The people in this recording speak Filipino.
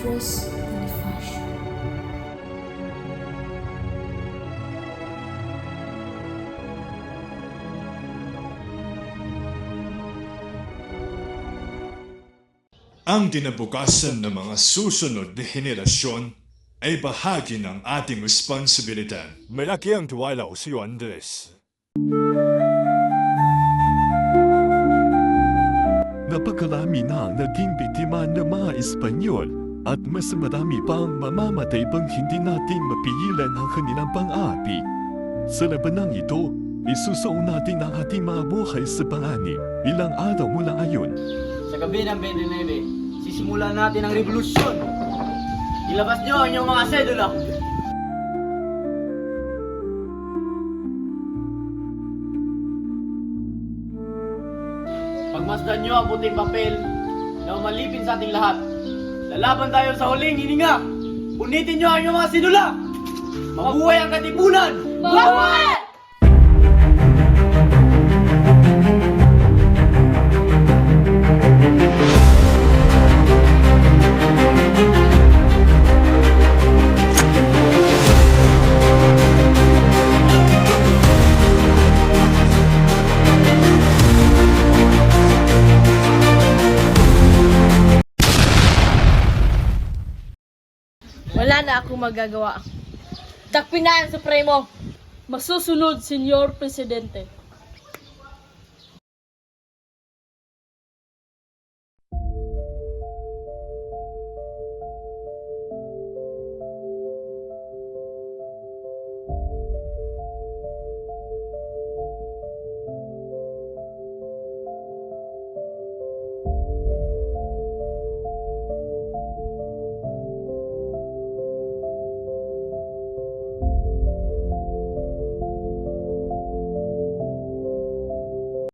Andres Bonifacio. Ang kinabukasan ng mga susunod na henerasyon ay bahagi ng ating responsibilidad. Malaki ang tiwala ko sa iyo, Andres. Napakarami na ang naging biktima ng mga Espanyol at mas marami pang mamamatay pang hindi natin mapigilan ang kanilang pang-aapi. Sa labanang ito, isusuon natin ang ating mga buhay sa panganib ilang araw mula ngayon. Sa gabi ng 29, sisimulan natin ang revolusyon. Ilabas nyo ang inyong mga sedula. Pagmasdan nyo ang puting papel na umalipin sa ating lahat. Lalaban tayo sa huling hininga. Punitin nyo ang inyong mga sedula. Mabuhay ang katipunan! Mabuhay! Wala na akong magagawa. Dakpin na ang Supremo. Masusunod, Senyor Presidente.